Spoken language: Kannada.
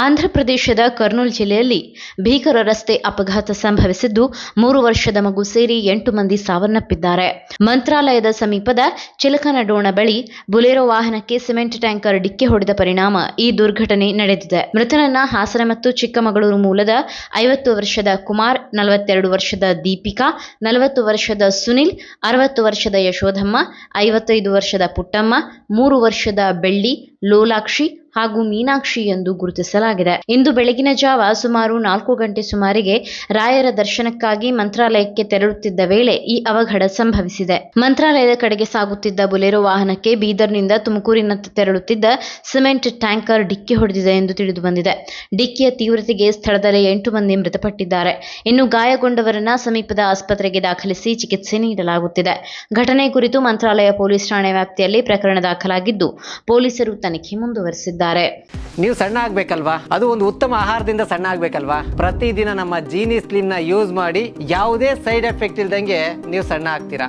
ಆಂಧ್ರಪ್ರದೇಶದ ಕರ್ನೂಲ್ ಜಿಲ್ಲೆಯಲ್ಲಿ ಭೀಕರ ರಸ್ತೆ ಅಪಘಾತ ಸಂಭವಿಸಿದ್ದು 3 ವರ್ಷದ ಮಗು ಸೇರಿ 8 ಮಂದಿ ಸಾವನ್ನಪ್ಪಿದ್ದಾರೆ. ಮಂತ್ರಾಲಯದ ಸಮೀಪದ ಚಿಲಕನಡೋಣ ಬಳಿ ಬುಲೆರೋ ವಾಹನಕ್ಕೆ ಸಿಮೆಂಟ್ ಟ್ಯಾಂಕರ್ ಡಿಕ್ಕಿ ಹೊಡೆದ ಪರಿಣಾಮ ಈ ದುರ್ಘಟನೆ ನಡೆದಿದೆ. ಮೃತನನ್ನ ಹಾಸನ ಮತ್ತು ಚಿಕ್ಕಮಗಳೂರು ಮೂಲದ 50 ವರ್ಷದ ಕುಮಾರ್, 42 ವರ್ಷದ ದೀಪಿಕಾ, 40 ವರ್ಷದ ಸುನಿಲ್, 60 ವರ್ಷದ ಯಶೋಧಮ್ಮ, 55 ವರ್ಷದ ಪುಟ್ಟಮ್ಮ, 3 ವರ್ಷದ ಬೆಳ್ಳಿ, ಲೋಲಾಕ್ಷಿ ಹಾಗೂ ಮೀನಾಕ್ಷಿ ಎಂದು ಗುರುತಿಸಲಾಗಿದೆ. ಇಂದು ಬೆಳಗಿನ ಜಾವ ಸುಮಾರು 4 ಗಂಟೆ ಸುಮಾರಿಗೆ ರಾಯರ ದರ್ಶನಕ್ಕಾಗಿ ಮಂತ್ರಾಲಯಕ್ಕೆ ತೆರಳುತ್ತಿದ್ದ ವೇಳೆ ಈ ಅವಘಡ ಸಂಭವಿಸಿದೆ. ಮಂತ್ರಾಲಯದ ಕಡೆಗೆ ಸಾಗುತ್ತಿದ್ದ ಬುಲೆರೋ ವಾಹನಕ್ಕೆ ಬೀದರ್ನಿಂದ ತುಮಕೂರಿನತ್ತ ತೆರಳುತ್ತಿದ್ದ ಸಿಮೆಂಟ್ ಟ್ಯಾಂಕರ್ ಡಿಕ್ಕಿ ಹೊಡೆದಿದೆ ಎಂದು ತಿಳಿದು ಬಂದಿದೆ. ಡಿಕ್ಕಿಯ ತೀವ್ರತೆಗೆ ಸ್ಥಳದಲ್ಲೇ 8 ಮಂದಿ ಮೃತಪಟ್ಟಿದ್ದಾರೆ. ಇನ್ನು ಗಾಯಗೊಂಡವರನ್ನ ಸಮೀಪದ ಆಸ್ಪತ್ರೆಗೆ ದಾಖಲಿಸಿ ಚಿಕಿತ್ಸೆ ನೀಡಲಾಗುತ್ತಿದೆ. ಘಟನೆ ಕುರಿತು ಮಂತ್ರಾಲಯ ಪೊಲೀಸ್ ಠಾಣೆ ವ್ಯಾಪ್ತಿಯಲ್ಲಿ ಪ್ರಕರಣ ದಾಖಲಾಗಿದ್ದು ಪೊಲೀಸರು ತನಿಖೆ ಮುಂದುವರೆಸಿದ್ದಾರೆ. ನೀವು ಸಣ್ಣ ಆಗ್ಬೇಕಲ್ವಾ? ಅದು ಒಂದು ಉತ್ತಮ ಆಹಾರದಿಂದ ಸಣ್ಣ ಆಗ್ಬೇಕಲ್ವಾ? ಪ್ರತಿದಿನ ನಮ್ಮ ಜೀನಿ ಸ್ಲಿಮ್ ನ ಯೂಸ್ ಮಾಡಿ ಯಾವುದೇ ಸೈಡ್ ಎಫೆಕ್ಟ್ ಇಲ್ದಂಗೆ ನೀವು ಸಣ್ಣ ಆಗ್ತೀರಾ.